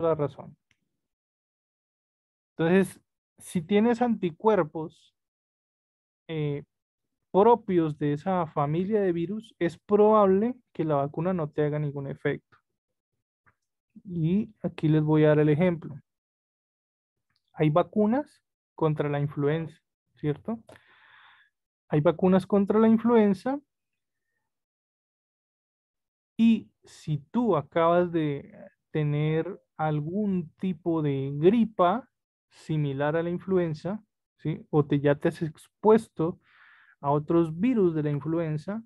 la razón. Entonces, si tienes anticuerpos eh, propios de esa familia de virus, es probable que la vacuna no te haga ningún efecto. Y aquí les voy a dar el ejemplo. Hay vacunas contra la influenza, ¿cierto? Hay vacunas contra la influenza y si tú acabas de tener algún tipo de gripa similar a la influenza, ¿sí? O ya te has expuesto a otros virus de la influenza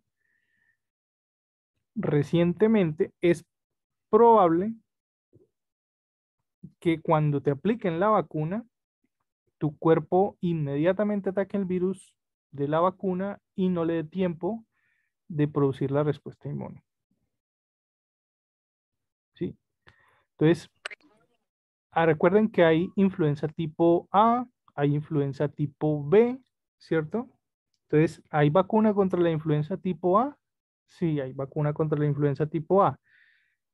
recientemente, es probable que cuando te apliquen la vacuna, tu cuerpo inmediatamente ataque el virus de la vacuna y no le dé tiempo de producir la respuesta inmune, ¿sí? Entonces, recuerden que hay influenza tipo A, hay influenza tipo B, ¿cierto? Entonces, ¿hay vacuna contra la influenza tipo A? Sí, hay vacuna contra la influenza tipo A.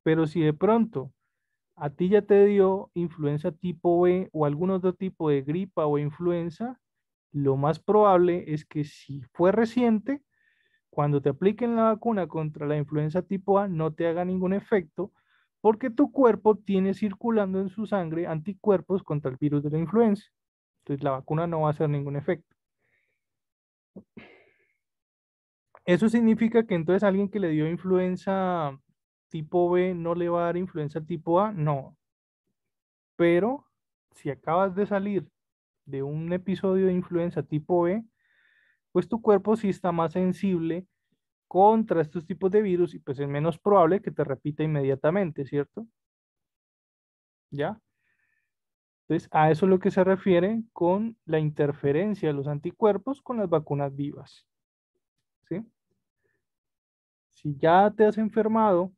Pero si de pronto a ti ya te dio influenza tipo B o algún otro tipo de gripa o influenza, lo más probable es que si fue reciente, cuando te apliquen la vacuna contra la influenza tipo A no te haga ningún efecto porque tu cuerpo tiene circulando en su sangre anticuerpos contra el virus de la influenza. Entonces la vacuna no va a hacer ningún efecto. ¿Eso significa que entonces alguien que le dio influenza tipo B no le va a dar influenza tipo A? No, pero si acabas de salir de un episodio de influenza tipo B, pues tu cuerpo sí está más sensible contra estos tipos de virus y pues es menos probable que te repita inmediatamente, ¿cierto? ¿Ya? Entonces, a eso es lo que se refiere con la interferencia de los anticuerpos con las vacunas vivas, ¿sí? Si ya te has enfermado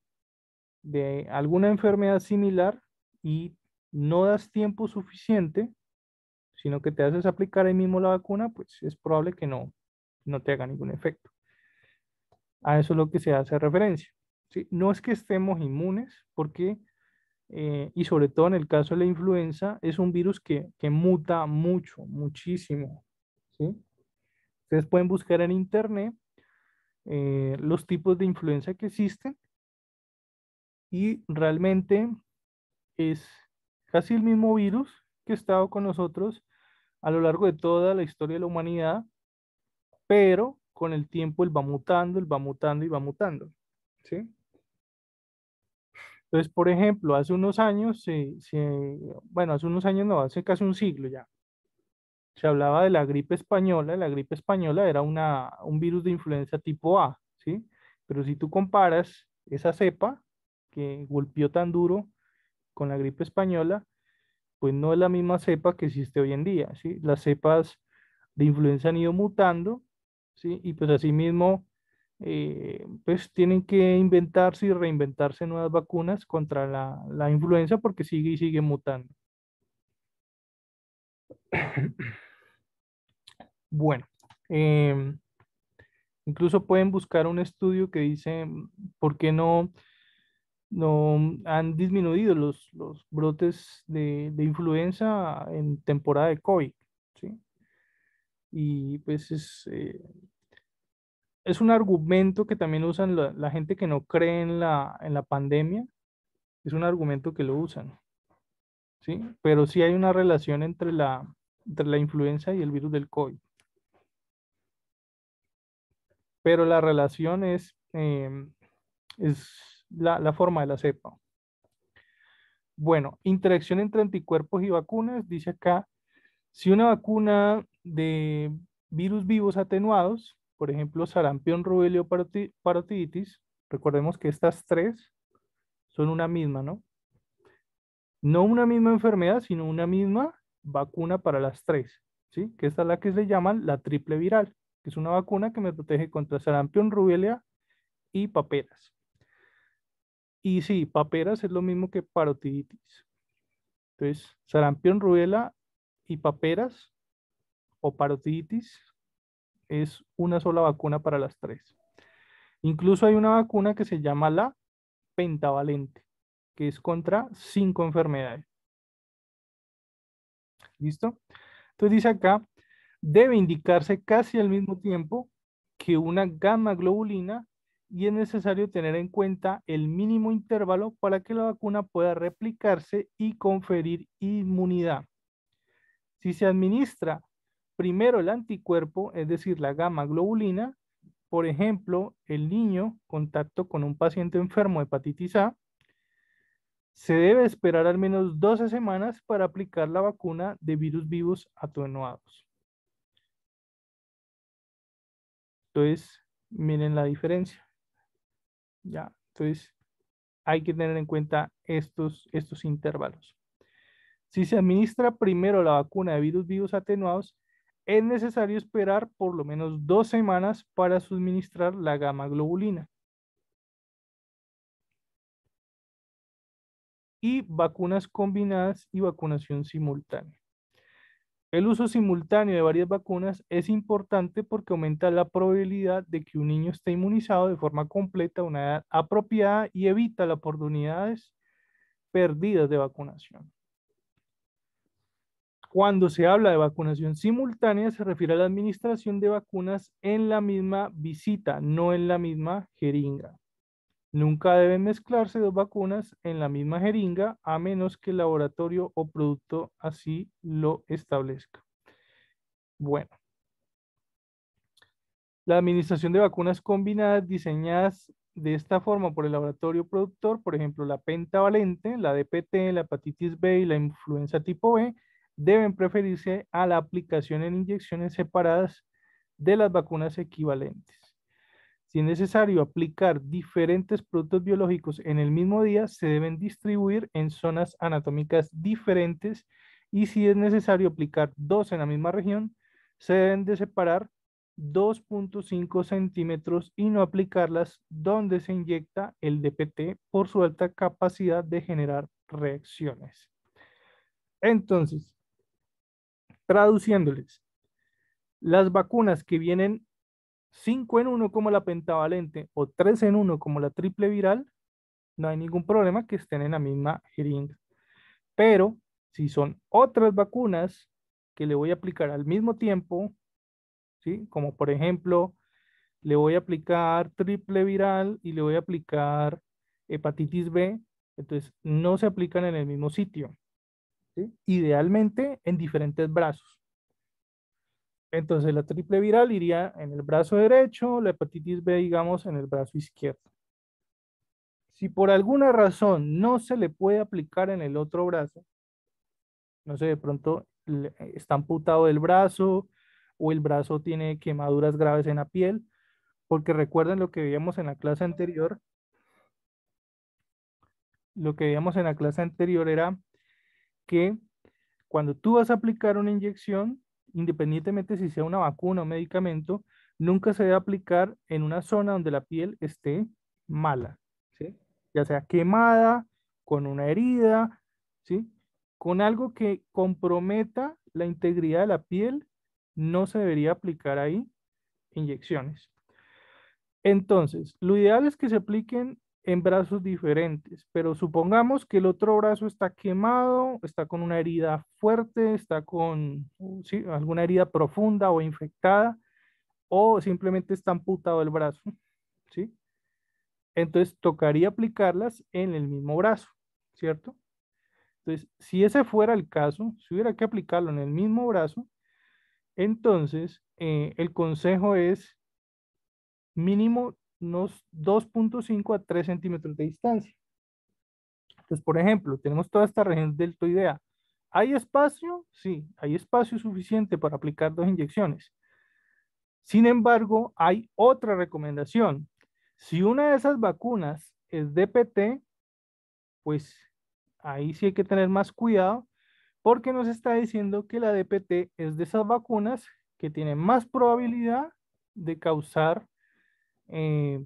de alguna enfermedad similar y no das tiempo suficiente, sino que te haces aplicar ahí mismo la vacuna, pues es probable que no te haga ningún efecto. A eso es lo que se hace referencia, ¿sí? No es que estemos inmunes, porque, y sobre todo en el caso de la influenza, es un virus que muta mucho, muchísimo, ¿sí? Ustedes pueden buscar en internet los tipos de influenza que existen y realmente es casi el mismo virus que ha estado con nosotros a lo largo de toda la historia de la humanidad, pero con el tiempo él va mutando, él va mutando y va mutando, ¿sí? Entonces, por ejemplo, hace unos años, bueno, hace unos años no, hace casi un siglo ya, se hablaba de la gripe española. La gripe española era un virus de influenza tipo A, ¿sí? Pero si tú comparas esa cepa que golpeó tan duro con la gripe española, pues no es la misma cepa que existe hoy en día, ¿sí? Las cepas de influenza han ido mutando, ¿sí? Y pues asimismo, pues tienen que inventarse y reinventarse nuevas vacunas contra la influenza porque sigue y sigue mutando. Bueno, em, incluso pueden buscar un estudio que dice por qué no han disminuido los brotes de influenza en temporada de COVID, ¿sí? Y pues es un argumento que también usan la gente que no cree en la pandemia, es un argumento que lo usan, ¿sí? Pero sí hay una relación entre la influenza y el virus del COVID. Pero la relación es la forma de la cepa. Bueno, interacción entre anticuerpos y vacunas, dice acá, si una vacuna de virus vivos atenuados, por ejemplo, sarampión, rubella o parotiditis, recordemos que estas tres son una misma, ¿no? No una misma enfermedad, sino una misma vacuna para las tres, ¿sí? Que esta es la que se llama la triple viral, que es una vacuna que me protege contra sarampión, rubella y paperas. Y sí, paperas es lo mismo que parotiditis. Entonces, sarampión, rubella y paperas o parotiditis es una sola vacuna para las tres. Incluso hay una vacuna que se llama la pentavalente. que es contra 5 enfermedades. ¿Listo? Entonces dice acá, debe indicarse casi al mismo tiempo que una gamma globulina y es necesario tener en cuenta el mínimo intervalo para que la vacuna pueda replicarse y conferir inmunidad. Si se administra primero el anticuerpo, es decir, la gamma globulina, por ejemplo, el niño contacto con un paciente enfermo de hepatitis A, se debe esperar al menos 12 semanas para aplicar la vacuna de virus vivos atenuados. Entonces, miren la diferencia. Ya, entonces hay que tener en cuenta estos intervalos. Si se administra primero la vacuna de virus vivos atenuados, es necesario esperar por lo menos 2 semanas para suministrar la gamma globulina. Y vacunas combinadas y vacunación simultánea. El uso simultáneo de varias vacunas es importante porque aumenta la probabilidad de que un niño esté inmunizado de forma completa a una edad apropiada y evita las oportunidades perdidas de vacunación. Cuando se habla de vacunación simultánea, se refiere a la administración de vacunas en la misma visita, no en la misma jeringa. Nunca deben mezclarse dos vacunas en la misma jeringa a menos que el laboratorio o producto así lo establezca. Bueno, la administración de vacunas combinadas diseñadas de esta forma por el laboratorio productor, por ejemplo, la pentavalente, la DPT, la hepatitis B y la influenza tipo B, deben preferirse a la aplicación en inyecciones separadas de las vacunas equivalentes. Si es necesario aplicar diferentes productos biológicos en el mismo día, se deben distribuir en zonas anatómicas diferentes y si es necesario aplicar dos en la misma región, se deben de separar 2.5 centímetros y no aplicarlas donde se inyecta el DPT por su alta capacidad de generar reacciones. Entonces, traduciéndoles, las vacunas que vienen 5 en uno como la pentavalente o 3 en uno como la triple viral, no hay ningún problema que estén en la misma jeringa. Pero si son otras vacunas que le voy a aplicar al mismo tiempo, ¿sí? Como por ejemplo, le voy a aplicar triple viral y le voy a aplicar hepatitis B, entonces no se aplican en el mismo sitio, ¿sí? Idealmente en diferentes brazos. Entonces la triple viral iría en el brazo derecho, la hepatitis B, digamos, en el brazo izquierdo. Si por alguna razón no se le puede aplicar en el otro brazo, no sé, de pronto está amputado el brazo o el brazo tiene quemaduras graves en la piel, porque recuerden lo que veíamos en la clase anterior, lo que veíamos en la clase anterior era que cuando tú vas a aplicar una inyección, independientemente si sea una vacuna o medicamento, nunca se debe aplicar en una zona donde la piel esté mala, ¿sí? Ya sea quemada, con una herida, ¿sí? Con algo que comprometa la integridad de la piel, no se debería aplicar ahí inyecciones. Entonces, lo ideal es que se apliquen en brazos diferentes, pero supongamos que el otro brazo está quemado, está con una herida fuerte, está con sí, alguna herida profunda o infectada, o simplemente está amputado el brazo, ¿sí? Entonces, tocaría aplicarlas en el mismo brazo, ¿cierto? Entonces, si ese fuera el caso, si hubiera que aplicarlo en el mismo brazo, entonces el consejo es mínimo unos 2.5 a 3 centímetros de distancia. Entonces, por ejemplo, tenemos toda esta región deltoidea. ¿Hay espacio? Sí, hay espacio suficiente para aplicar 2 inyecciones. Sin embargo, hay otra recomendación. Si una de esas vacunas es DPT, pues ahí sí hay que tener más cuidado porque nos está diciendo que la DPT es de esas vacunas que tienen más probabilidad de causar eh,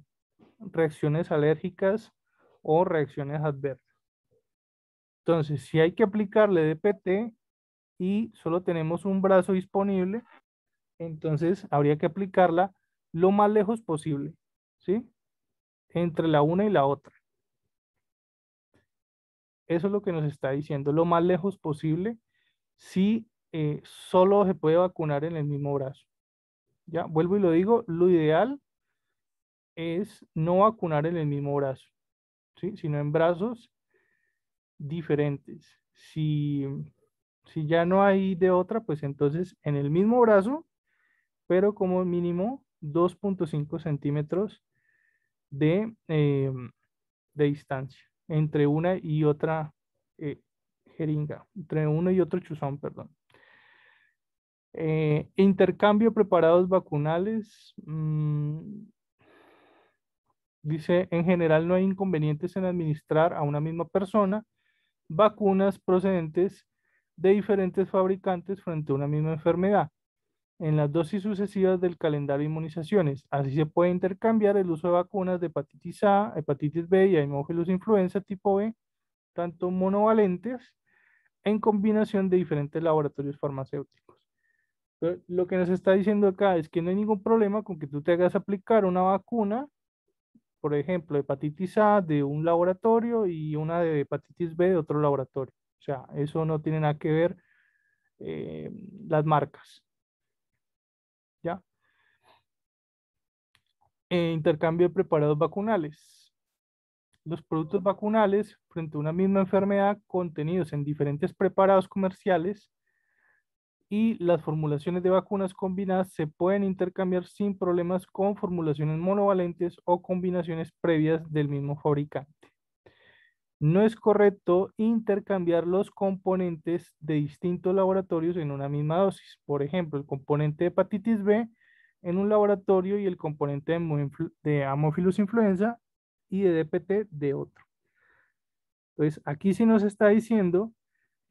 reacciones alérgicas o reacciones adversas. Entonces, si hay que aplicarle DPT y solo tenemos un brazo disponible, entonces habría que aplicarla lo más lejos posible, ¿sí? Entre la una y la otra. Eso es lo que nos está diciendo, lo más lejos posible, si solo se puede vacunar en el mismo brazo. Ya, vuelvo y lo digo, lo ideal es no vacunar en el mismo brazo, ¿sí? Sino en brazos diferentes. Si ya no hay de otra, pues entonces en el mismo brazo, pero como mínimo 2,5 centímetros de distancia entre una y otra eh, jeringa, entre uno y otro chuzón, perdón. Intercambio de preparados vacunales. Dice, en general no hay inconvenientes en administrar a una misma persona vacunas procedentes de diferentes fabricantes frente a una misma enfermedad en las dosis sucesivas del calendario de inmunizaciones. Así se puede intercambiar el uso de vacunas de hepatitis A, hepatitis B y Haemophilus influenza tipo B, tanto monovalentes, en combinación de diferentes laboratorios farmacéuticos. Entonces, lo que nos está diciendo acá es que no hay ningún problema con que tú te hagas aplicar una vacuna, por ejemplo, hepatitis A de un laboratorio y una de hepatitis B de otro laboratorio. O sea, eso no tiene nada que ver eh, las marcas, ¿ya? Intercambio de preparados vacunales. Los productos vacunales frente a una misma enfermedad contenidos en diferentes preparados comerciales y las formulaciones de vacunas combinadas se pueden intercambiar sin problemas con formulaciones monovalentes o combinaciones previas del mismo fabricante. No es correcto intercambiar los componentes de distintos laboratorios en una misma dosis. Por ejemplo, el componente de hepatitis B en un laboratorio y el componente de Haemophilus influenza y de DPT de otro. Entonces, aquí sí nos está diciendo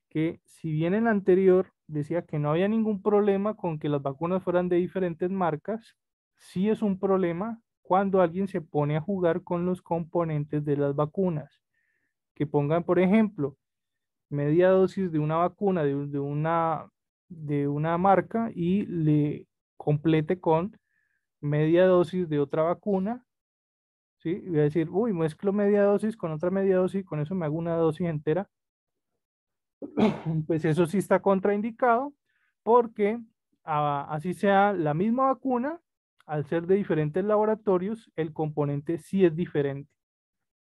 que si bien en la anterior decía que no había ningún problema con que las vacunas fueran de diferentes marcas, sí es un problema cuando alguien se pone a jugar con los componentes de las vacunas. Que pongan, por ejemplo, media dosis de una vacuna de una marca y le complete con media dosis de otra vacuna, ¿sí? Y voy a decir, uy, mezclo media dosis con otra media dosis, con eso me hago una dosis entera. Pues eso sí está contraindicado porque así sea la misma vacuna, al ser de diferentes laboratorios, el componente sí es diferente,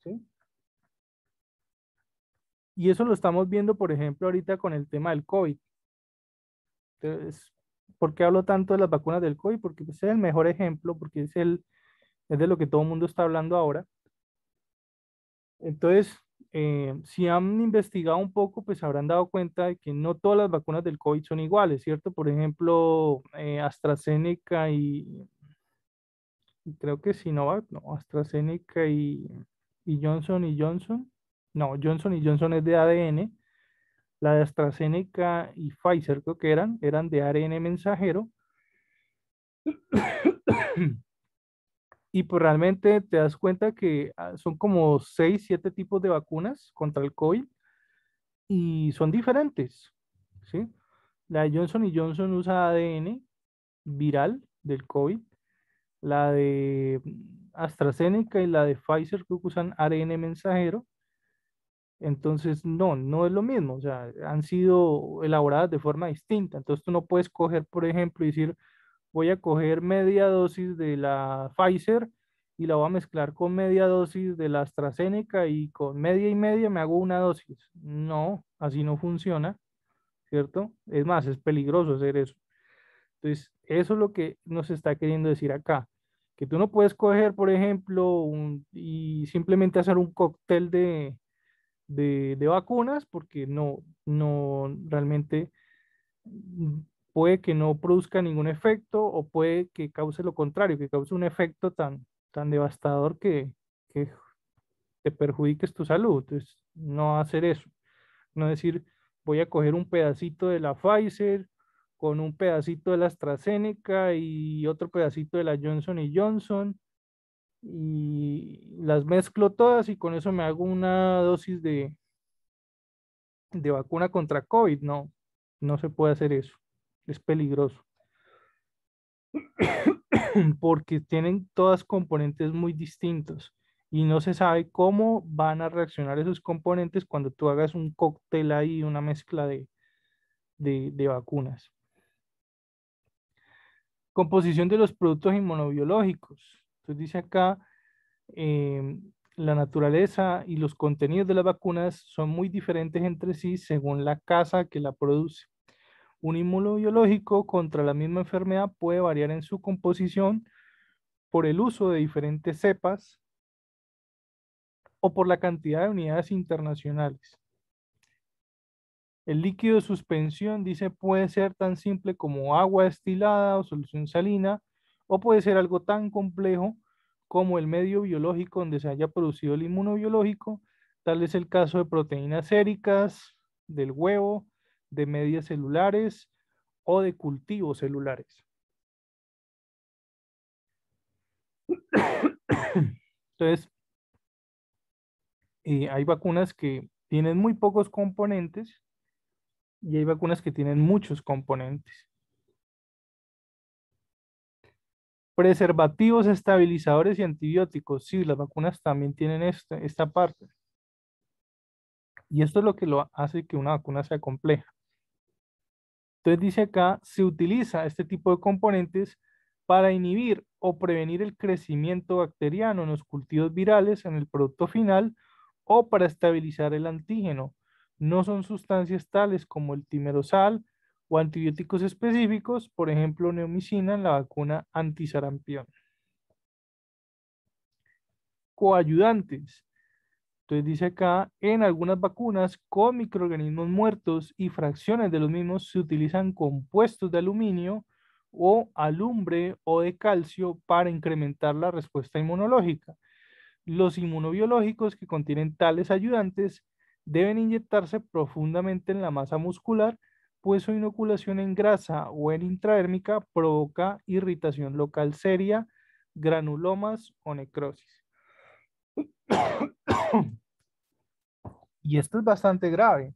¿sí? Y eso lo estamos viendo, por ejemplo, ahorita con el tema del COVID. Entonces, ¿por qué hablo tanto de las vacunas del COVID? Porque pues, es el mejor ejemplo, porque es de lo que todo el mundo está hablando ahora. Entonces, si han investigado un poco, pues habrán dado cuenta de que no todas las vacunas del COVID son iguales, ¿cierto? Por ejemplo, AstraZeneca y creo que Sinovac, no, AstraZeneca y Johnson y Johnson. No, Johnson y Johnson es de ADN. La de AstraZeneca y Pfizer creo que eran de ARN mensajero. Y pues realmente te das cuenta que son como 6, 7 tipos de vacunas contra el COVID y son diferentes, ¿sí? La de Johnson y Johnson usa ADN viral del COVID. La de AstraZeneca y la de Pfizer que usan ARN mensajero. Entonces, no es lo mismo. O sea, han sido elaboradas de forma distinta. Entonces, tú no puedes coger, por ejemplo, y decir, voy a coger media dosis de la Pfizer y la voy a mezclar con media dosis de la AstraZeneca y con media y media me hago una dosis. No, así no funciona, ¿cierto? Es más, es peligroso hacer eso. Entonces, eso es lo que nos está queriendo decir acá, que tú no puedes coger, por ejemplo, y simplemente hacer un cóctel de vacunas porque no realmente mm, puede que no produzca ningún efecto o puede que cause lo contrario, que cause un efecto tan devastador que te perjudiques tu salud. Entonces, no hacer eso. No decir, voy a coger un pedacito de la Pfizer con un pedacito de la AstraZeneca y otro pedacito de la Johnson y Johnson y las mezclo todas y con eso me hago una dosis de vacuna contra COVID. No, no se puede hacer eso. Es peligroso porque tienen todas componentes muy distintos y no se sabe cómo van a reaccionar esos componentes cuando tú hagas un cóctel ahí, una mezcla de vacunas. Composición de los productos inmunobiológicos. Entonces dice acá, la naturaleza y los contenidos de las vacunas son muy diferentes entre sí según la casa que la produce. Un inmunobiológico contra la misma enfermedad puede variar en su composición por el uso de diferentes cepas o por la cantidad de unidades internacionales. El líquido de suspensión, dice, puede ser tan simple como agua destilada o solución salina, o puede ser algo tan complejo como el medio biológico donde se haya producido el inmunobiológico. Tal es el caso de proteínas séricas, del huevo, de medias celulares o de cultivos celulares. Entonces, hay vacunas que tienen muy pocos componentes y hay vacunas que tienen muchos componentes. Preservativos, estabilizadores y antibióticos. Sí, las vacunas también tienen esta parte. Y esto es lo que lo hace que una vacuna sea compleja. Entonces dice acá, se utiliza este tipo de componentes para inhibir o prevenir el crecimiento bacteriano en los cultivos virales en el producto final o para estabilizar el antígeno. No son sustancias tales como el timerosal o antibióticos específicos, por ejemplo, neomicina en la vacuna antisarampión. Coayudantes. Entonces dice acá, en algunas vacunas con microorganismos muertos y fracciones de los mismos se utilizan compuestos de aluminio o alumbre o de calcio para incrementar la respuesta inmunológica. Los inmunobiológicos que contienen tales ayudantes deben inyectarse profundamente en la masa muscular, pues su inoculación en grasa o en intradérmica provoca irritación local seria, granulomas o necrosis. Y esto es bastante grave.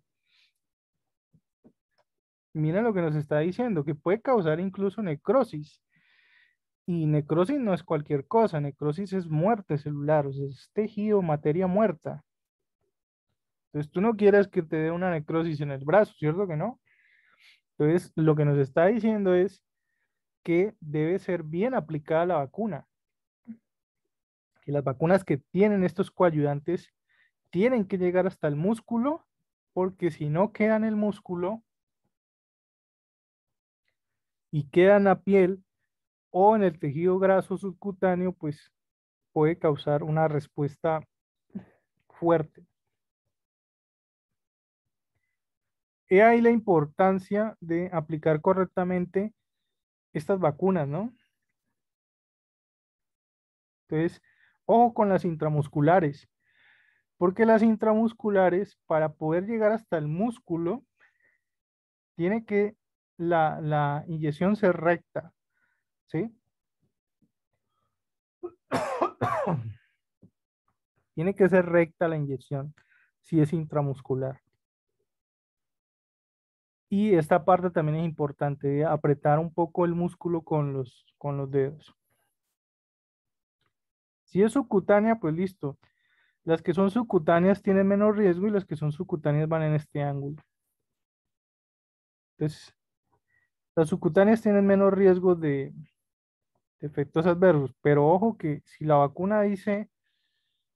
Mira lo que nos está diciendo, que puede causar incluso necrosis. Y necrosis no es cualquier cosa, necrosis es muerte celular, o sea, es tejido, materia muerta. Entonces tú no quieres que te dé una necrosis en el brazo, ¿cierto que no? Entonces lo que nos está diciendo es que debe ser bien aplicada la vacuna, que las vacunas que tienen estos coayudantes tienen que llegar hasta el músculo, porque si no queda en el músculo y queda en la piel o en el tejido graso subcutáneo, pues puede causar una respuesta fuerte. He ahí la importancia de aplicar correctamente estas vacunas, ¿no? Entonces, ojo con las intramusculares, porque las intramusculares, para poder llegar hasta el músculo, tiene que la inyección ser recta, ¿sí? Tiene que ser recta la inyección si es intramuscular. Y esta parte también es importante, apretar un poco el músculo con los dedos. Si es subcutánea, pues listo. Las que son subcutáneas tienen menos riesgo y las que son subcutáneas van en este ángulo. Entonces, las subcutáneas tienen menos riesgo de efectos adversos, pero ojo que si la vacuna dice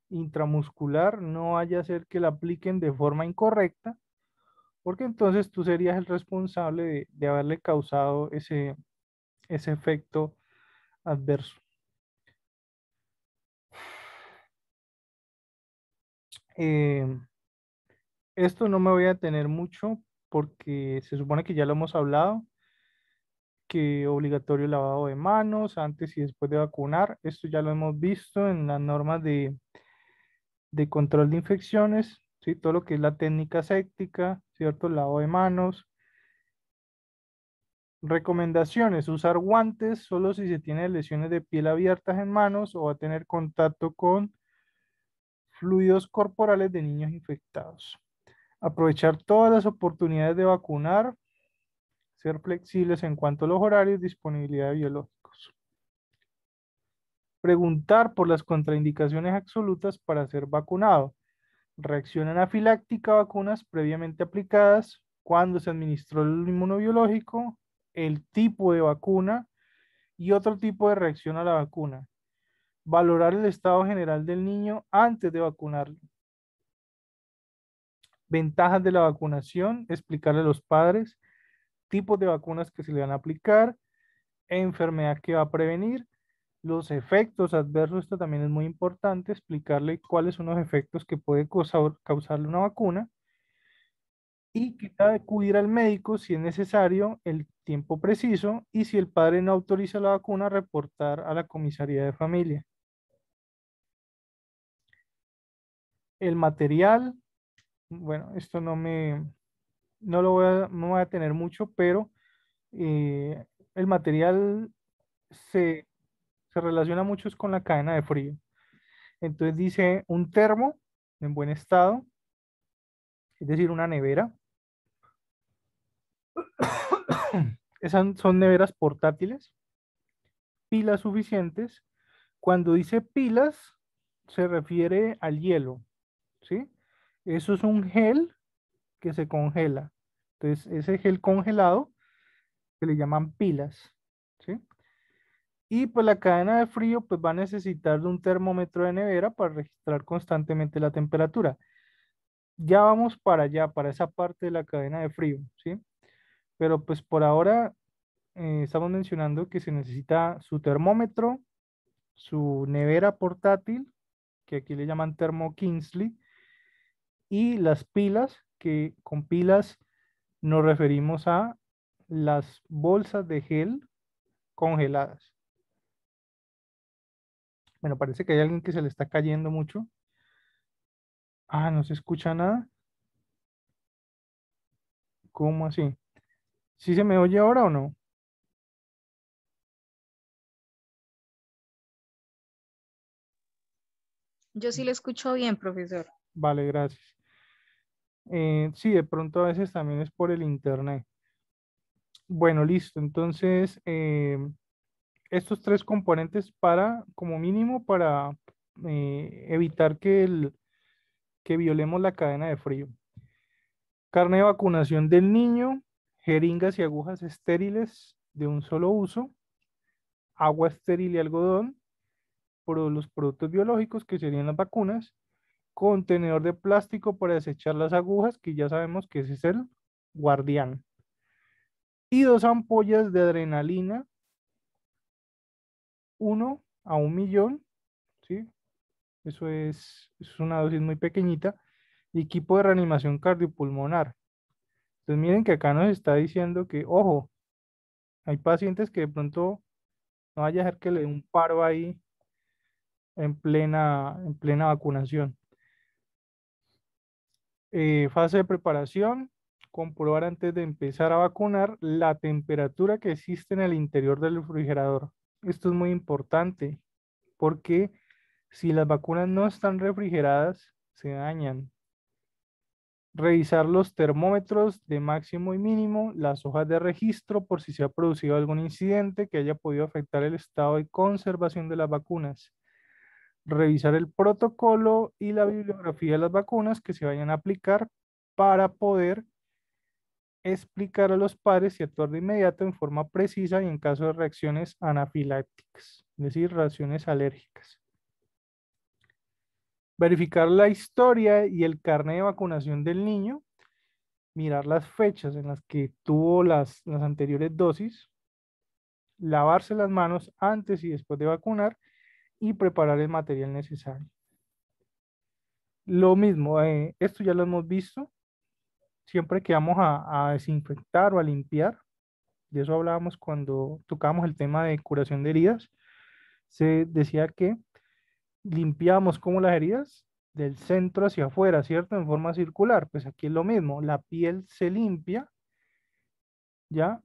intramuscular, no vaya a ser que la apliquen de forma incorrecta, porque entonces tú serías el responsable de haberle causado ese efecto adverso. Eh, Esto no me voy a tener mucho porque se supone que ya lo hemos hablado, que obligatorio lavado de manos antes y después de vacunar. Esto ya lo hemos visto en las normas de control de infecciones, ¿sí? Todo lo que es la técnica séptica, ¿cierto? Lavado de manos. Recomendaciones, usar guantes solo si se tiene lesiones de piel abiertas en manos o va a tener contacto con fluidos corporales de niños infectados. Aprovechar todas las oportunidades de vacunar, ser flexibles en cuanto a los horarios, disponibilidad de biológicos. Preguntar por las contraindicaciones absolutas para ser vacunado. Reacción anafiláctica a vacunas previamente aplicadas, cuándo se administró el inmunobiológico, el tipo de vacuna y otro tipo de reacción a la vacuna. Valorar el estado general del niño antes de vacunarlo. Ventajas de la vacunación, explicarle a los padres tipos de vacunas que se le van a aplicar, enfermedad que va a prevenir, los efectos adversos, esto también es muy importante, explicarle cuáles son los efectos que puede causarle una vacuna y que debe acudir al médico si es necesario el tiempo preciso y si el padre no autoriza la vacuna, reportar a la comisaría de familia. El material, bueno, esto no lo no voy a tener mucho, pero el material se, se relaciona mucho es con la cadena de frío. Entonces dice un termo en buen estado, es decir, una nevera. Esas son neveras portátiles, pilas suficientes. Cuando dice pilas, se refiere al hielo, ¿sí? Eso es un gel que se congela. Entonces, ese gel congelado se le llaman pilas, ¿sí? Y pues la cadena de frío pues va a necesitar de un termómetro de nevera para registrar constantemente la temperatura. Ya vamos para allá, para esa parte de la cadena de frío, ¿sí? Pero pues por ahora estamos mencionando que se necesita su termómetro, su nevera portátil, que aquí le llaman termo Kingsley, y las pilas, que con pilas nos referimos a las bolsas de gel congeladas. Bueno, parece que hay alguien que se le está cayendo mucho. Ah, no se escucha nada. ¿Cómo así? ¿Sí se me oye ahora o no? Yo sí lo escucho bien, profesor. Vale, gracias. Sí, de pronto a veces también es por el internet. Bueno, listo. Entonces, estos tres componentes para, como mínimo, para evitar que violemos la cadena de frío. Carne de vacunación del niño, jeringas y agujas estériles de un solo uso, agua estéril y algodón, los productos biológicos que serían las vacunas, contenedor de plástico para desechar las agujas, que ya sabemos que ese es el guardián, y dos ampollas de adrenalina, 1 a 1 millón, ¿sí? Es una dosis muy pequeñita, y equipo de reanimación cardiopulmonar. Entonces miren que acá nos está diciendo que, ojo, hay pacientes que de pronto no vaya a dejar que le dé un paro ahí en plena vacunación. Fase de preparación, comprobar antes de empezar a vacunar la temperatura que existe en el interior del refrigerador. Esto es muy importante porque si las vacunas no están refrigeradas, se dañan. Revisar los termómetros de máximo y mínimo, las hojas de registro por si se ha producido algún incidente que haya podido afectar el estado de conservación de las vacunas. Revisar el protocolo y la bibliografía de las vacunas que se vayan a aplicar para poder explicar a los padres y actuar de inmediato en forma precisa y en caso de reacciones anafilácticas, es decir, reacciones alérgicas. Verificar la historia y el carnet de vacunación del niño, mirar las fechas en las que tuvo las anteriores dosis, lavarse las manos antes y después de vacunar y preparar el material necesario. Lo mismo, esto ya lo hemos visto, siempre que vamos a desinfectar o a limpiar, de eso hablábamos cuando tocábamos el tema de curación de heridas, se decía que limpiamos como las heridas del centro hacia afuera, ¿cierto? En forma circular. Pues aquí es lo mismo, la piel se limpia, ¿ya?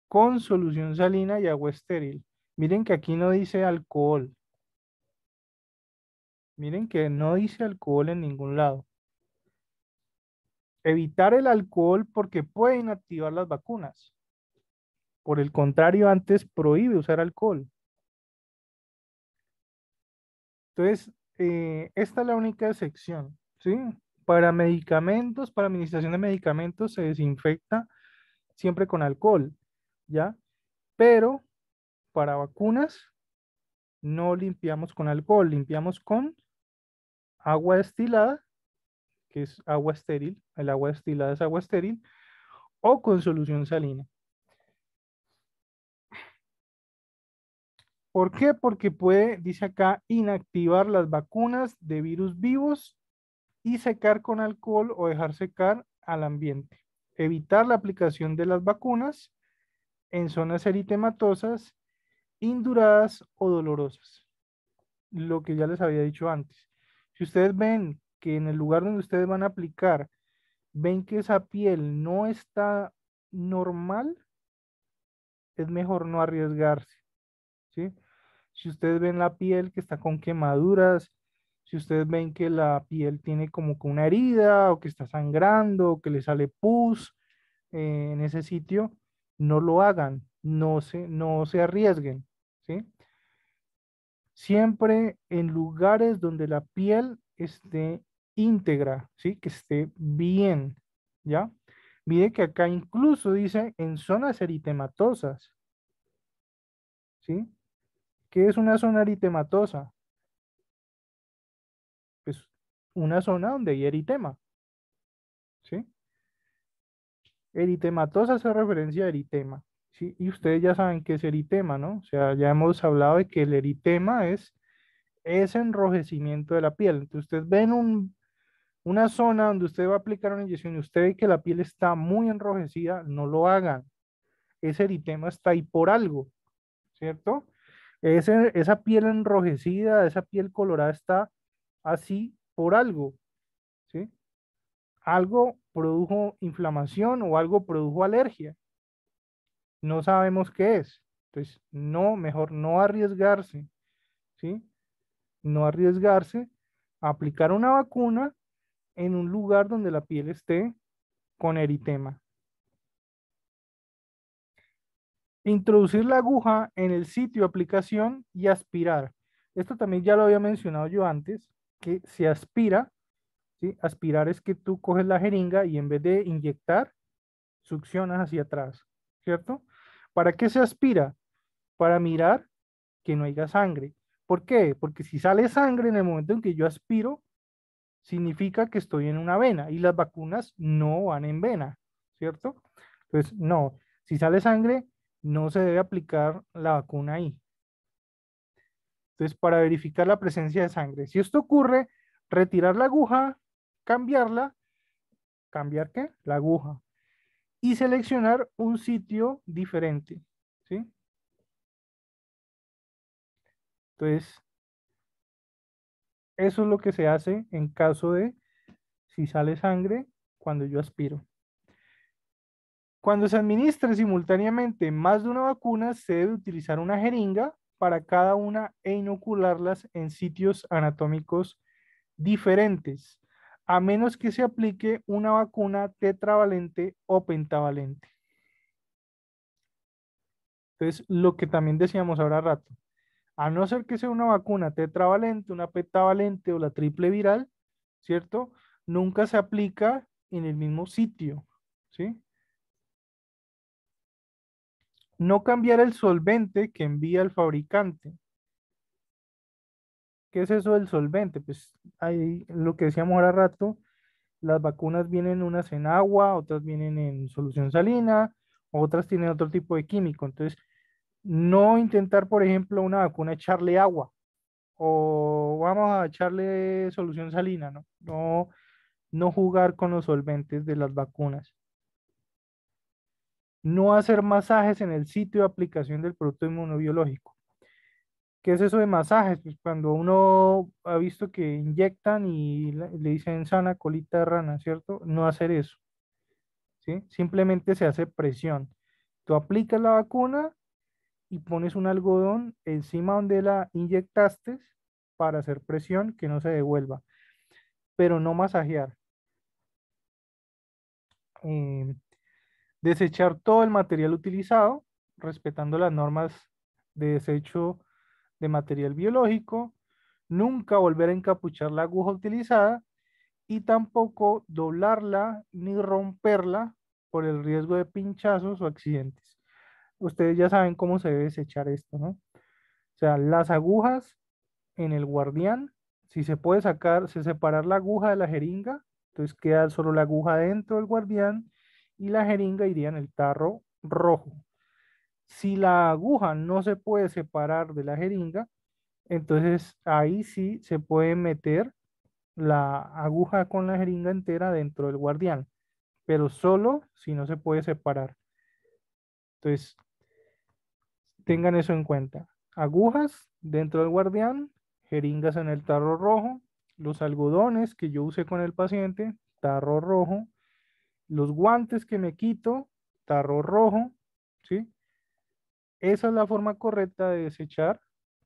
Con solución salina y agua estéril. Miren que aquí no dice alcohol. Miren que no dice alcohol en ningún lado. Evitar el alcohol porque puede inactivar las vacunas. Por el contrario, antes prohíbe usar alcohol. Entonces, esta es la única excepción, ¿sí? Para medicamentos, para administración de medicamentos se desinfecta siempre con alcohol, ¿ya? Pero para vacunas no limpiamos con alcohol, limpiamos con agua destilada, que es agua estéril, el agua destilada es agua estéril, o con solución salina. ¿Por qué? Porque puede, dice acá, inactivar las vacunas de virus vivos y secar con alcohol o dejar secar al ambiente. Evitar la aplicación de las vacunas en zonas eritematosas, induradas o dolorosas. Lo que ya les había dicho antes. Si ustedes ven que en el lugar donde ustedes van a aplicar, ven que esa piel no está normal, es mejor no arriesgarse, ¿sí? Si ustedes ven la piel que está con quemaduras, si ustedes ven que la piel tiene como que una herida o que está sangrando o que le sale pus en ese sitio, no lo hagan, no se arriesguen, ¿sí? Siempre en lugares donde la piel esté íntegra, ¿sí? Que esté bien, ¿ya? Mire que acá incluso dice en zonas eritematosas, ¿sí? ¿Qué es una zona eritematosa? Pues una zona donde hay eritema, ¿sí? Eritematosa hace referencia a eritema, ¿sí? Y ustedes ya saben qué es eritema, ¿no? O sea, ya hemos hablado de que el eritema es ese enrojecimiento de la piel. Entonces, ustedes ven una zona donde usted va a aplicar una inyección y usted ve que la piel está muy enrojecida, no lo hagan. Ese eritema está ahí por algo, ¿cierto? Esa piel enrojecida, esa piel colorada está así por algo, ¿sí? Algo produjo inflamación o algo produjo alergia. No sabemos qué es. Entonces, no, mejor no arriesgarse, ¿sí? No arriesgarse a aplicar una vacuna en un lugar donde la piel esté con eritema. Introducir la aguja en el sitio de aplicación y aspirar. Esto también ya lo había mencionado yo antes, que se aspira, ¿sí? Aspirar es que tú coges la jeringa y en vez de inyectar, succionas hacia atrás, ¿cierto? ¿Para qué se aspira? Para mirar que no haya sangre. ¿Por qué? Porque si sale sangre en el momento en que yo aspiro, significa que estoy en una vena y las vacunas no van en vena, ¿cierto? Entonces, no, si sale sangre, no se debe aplicar la vacuna ahí. Entonces, para verificar la presencia de sangre, si esto ocurre, retirar la aguja, cambiarla, ¿cambiar qué? La aguja. Y seleccionar un sitio diferente, ¿sí? Entonces, eso es lo que se hace en caso de si sale sangre cuando yo aspiro. Cuando se administre simultáneamente más de una vacuna, se debe utilizar una jeringa para cada una e inocularlas en sitios anatómicos diferentes, a menos que se aplique una vacuna tetravalente o pentavalente. Entonces, lo que también decíamos ahora rato, a no ser que sea una vacuna tetravalente, una pentavalente o la triple viral, ¿cierto? Nunca se aplica en el mismo sitio, ¿sí? No cambiar el solvente que envía el fabricante. ¿Qué es eso del solvente? Pues ahí lo que decíamos ahora rato, las vacunas vienen unas en agua, otras vienen en solución salina, otras tienen otro tipo de químico. Entonces, no intentar, por ejemplo, una vacuna echarle agua o vamos a echarle solución salina, ¿no? No, no jugar con los solventes de las vacunas. No hacer masajes en el sitio de aplicación del producto inmunobiológico. ¿Qué es eso de masajes? Pues cuando uno ha visto que inyectan y le dicen sana colita de rana, ¿cierto? No hacer eso, ¿sí? Simplemente se hace presión. Tú aplicas la vacuna y pones un algodón encima donde la inyectaste para hacer presión que no se devuelva, pero no masajear. Eh, Desechar todo el material utilizado, respetando las normas de desecho de material biológico. Nunca volver a encapuchar la aguja utilizada y tampoco doblarla ni romperla por el riesgo de pinchazos o accidentes. Ustedes ya saben cómo se debe desechar esto, ¿no? O sea, las agujas en el guardián, si se puede sacar, se separar la aguja de la jeringa, entonces queda solo la aguja dentro del guardián y la jeringa iría en el tarro rojo. Si la aguja no se puede separar de la jeringa, entonces ahí sí se puede meter la aguja con la jeringa entera dentro del guardián, pero solo si no se puede separar. Entonces, tengan eso en cuenta. Agujas dentro del guardián, jeringas en el tarro rojo, los algodones que yo usé con el paciente, tarro rojo, los guantes que me quito, tarro rojo, ¿sí? Esa es la forma correcta de desechar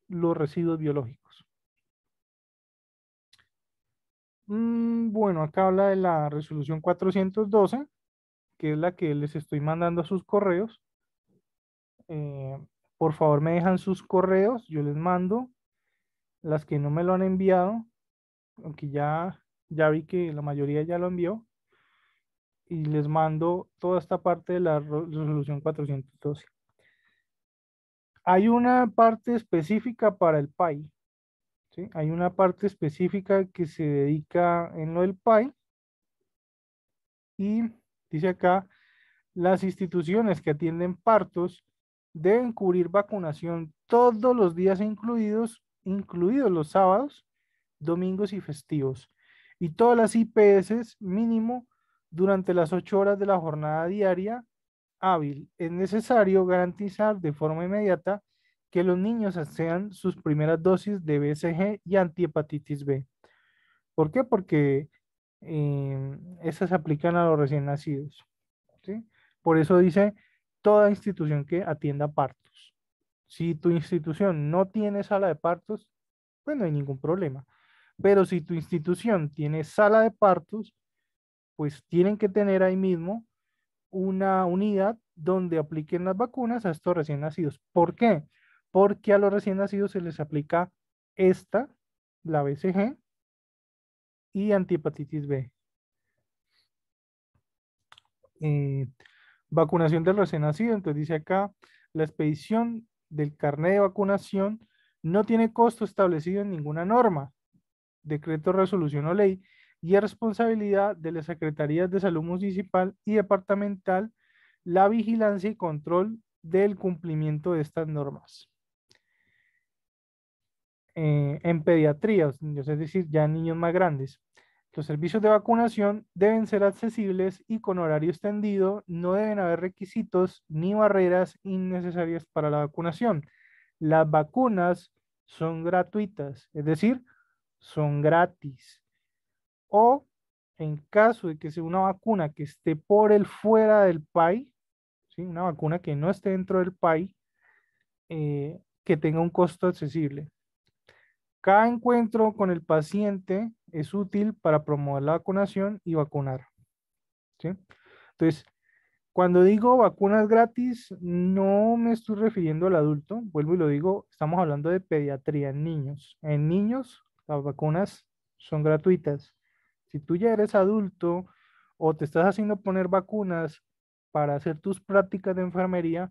los residuos biológicos. Bueno, acá habla de la resolución 412, que es la que les estoy mandando a sus correos. Eh, por favor, me dejan sus correos, yo les mando. Las que no me lo han enviado, aunque ya vi que la mayoría ya lo envió, y les mando toda esta parte de la resolución 412. Hay una parte específica para el PAI, ¿sí? Hay una parte específica que se dedica en lo del PAI y dice acá, las instituciones que atienden partos deben cubrir vacunación todos los días incluidos los sábados, domingos y festivos. Y todas las IPS mínimo durante las 8 horas de la jornada diaria hábil. Es necesario garantizar de forma inmediata que los niños sean sus primeras dosis de BCG y antihepatitis B. ¿Por qué? Porque esas se aplican a los recién nacidos, ¿sí? Por eso dice toda institución que atienda partos. Si tu institución no tiene sala de partos, pues no hay ningún problema. Pero si tu institución tiene sala de partos, pues tienen que tener ahí mismo una unidad donde apliquen las vacunas a estos recién nacidos. ¿Por qué? Porque a los recién nacidos se les aplica esta, la BCG y antihepatitis B. Eh, Vacunación del recién nacido, entonces dice acá, la expedición del carnet de vacunación no tiene costo establecido en ninguna norma, decreto, resolución o ley, y es responsabilidad de las secretarías de salud municipal y departamental la vigilancia y control del cumplimiento de estas normas. En pediatría, es decir, ya en niños más grandes. Los servicios de vacunación deben ser accesibles y con horario extendido. No deben haber requisitos ni barreras innecesarias para la vacunación. Las vacunas son gratuitas, es decir, son gratis. O en caso de que sea una vacuna que esté por el fuera del país, ¿sí? Una vacuna que no esté dentro del país, que tenga un costo accesible. Cada encuentro con el paciente es útil para promover la vacunación y vacunar, ¿sí? Entonces, cuando digo vacunas gratis, no me estoy refiriendo al adulto, vuelvo y lo digo, estamos hablando de pediatría en niños. En niños, las vacunas son gratuitas. Si tú ya eres adulto o te estás haciendo poner vacunas para hacer tus prácticas de enfermería,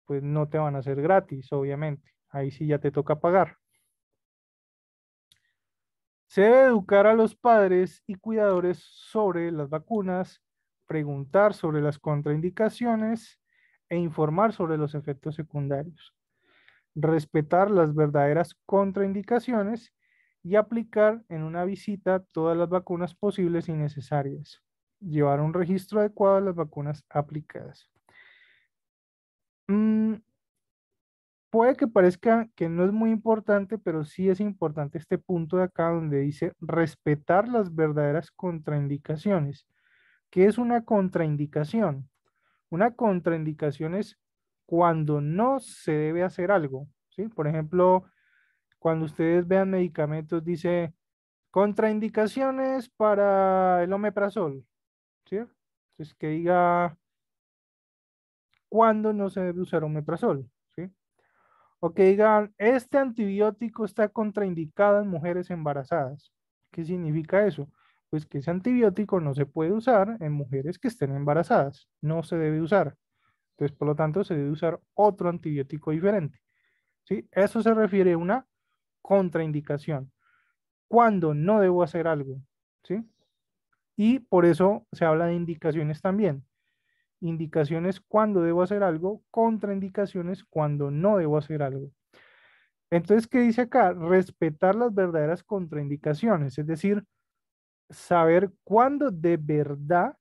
pues no te van a hacer gratis, obviamente. Ahí sí ya te toca pagar. Se debe educar a los padres y cuidadores sobre las vacunas, preguntar sobre las contraindicaciones e informar sobre los efectos secundarios. Respetar las verdaderas contraindicaciones y aplicar en una visita todas las vacunas posibles y necesarias. Llevar un registro adecuado de las vacunas aplicadas. Mm, Puede que parezca que no es muy importante, pero sí es importante este punto de acá donde dice respetar las verdaderas contraindicaciones. ¿Qué es una contraindicación? Una contraindicación es cuando no se debe hacer algo, ¿sí? Por ejemplo, cuando ustedes vean medicamentos, dice contraindicaciones para el omeprazol, ¿sí? Entonces, que diga cuándo no se debe usar omeprazol, ¿sí? O que digan, este antibiótico está contraindicado en mujeres embarazadas. ¿Qué significa eso? Pues que ese antibiótico no se puede usar en mujeres que estén embarazadas. No se debe usar. Entonces, por lo tanto, se debe usar otro antibiótico diferente. ¿Sí? Eso se refiere a una contraindicación. Cuando no debo hacer algo. ¿Sí? Y por eso se habla de indicaciones también. Indicaciones cuando debo hacer algo, contraindicaciones cuando no debo hacer algo. Entonces, ¿qué dice acá? Respetar las verdaderas contraindicaciones, es decir, saber cuándo de verdad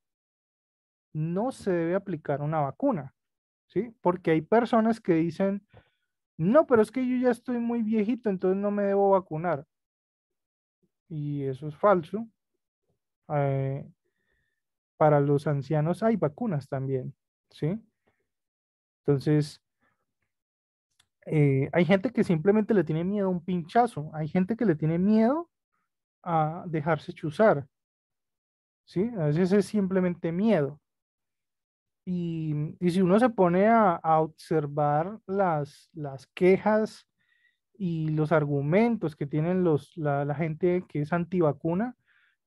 no se debe aplicar una vacuna, ¿sí? Porque hay personas que dicen, no, pero es que yo ya estoy muy viejito, entonces no me debo vacunar. Y eso es falso. Eh, para los ancianos hay vacunas también, ¿sí? Entonces, hay gente que simplemente le tiene miedo a un pinchazo, hay gente que le tiene miedo a dejarse chuzar, ¿sí? A veces es simplemente miedo. Y si uno se pone a observar las quejas y los argumentos que tienen la gente que es antivacuna,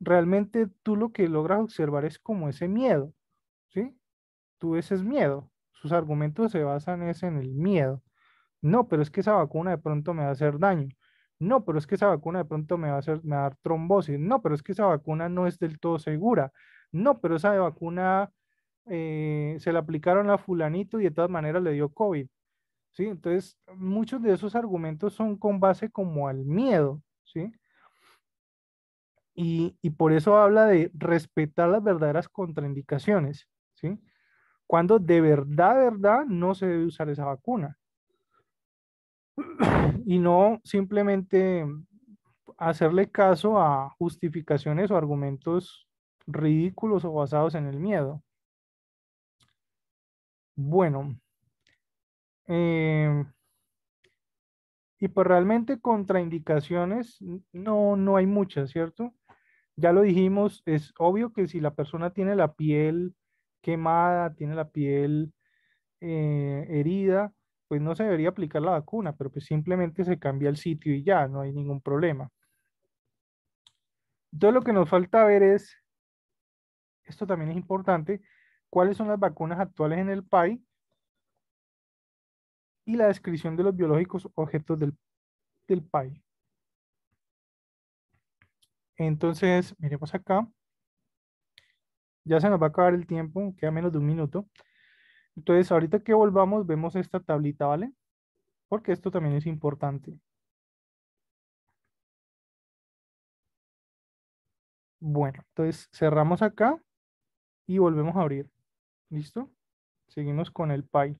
realmente tú lo que logras observar es como ese miedo, ¿sí? Tú ese es miedo. Sus argumentos se basan es en el miedo. No, pero es que esa vacuna de pronto me va a hacer daño. No, pero es que esa vacuna de pronto me va a dar trombosis. No, pero es que esa vacuna no es del todo segura. No, pero esa vacuna se la aplicaron a fulanito y de todas maneras le dio COVID. ¿Sí? Entonces, muchos de esos argumentos son con base como al miedo, ¿sí? Y por eso habla de respetar las verdaderas contraindicaciones, ¿sí? Cuando de verdad, no se debe usar esa vacuna. Y no simplemente hacerle caso a justificaciones o argumentos ridículos o basados en el miedo. Bueno, eh, y pues realmente contraindicaciones no hay muchas, ¿cierto? Ya lo dijimos, es obvio que si la persona tiene la piel quemada, tiene la piel herida, pues no se debería aplicar la vacuna, pero pues simplemente se cambia el sitio y ya, no hay ningún problema. Entonces lo que nos falta ver es, esto también es importante, cuáles son las vacunas actuales en el PAI y la descripción de los biológicos objetos del PAI. Entonces, miremos acá, ya se nos va a acabar el tiempo, queda menos de un minuto. Entonces, ahorita que volvamos, vemos esta tablita, ¿vale? Porque esto también es importante. Bueno, entonces cerramos acá y volvemos a abrir. ¿Listo? Seguimos con el PAI.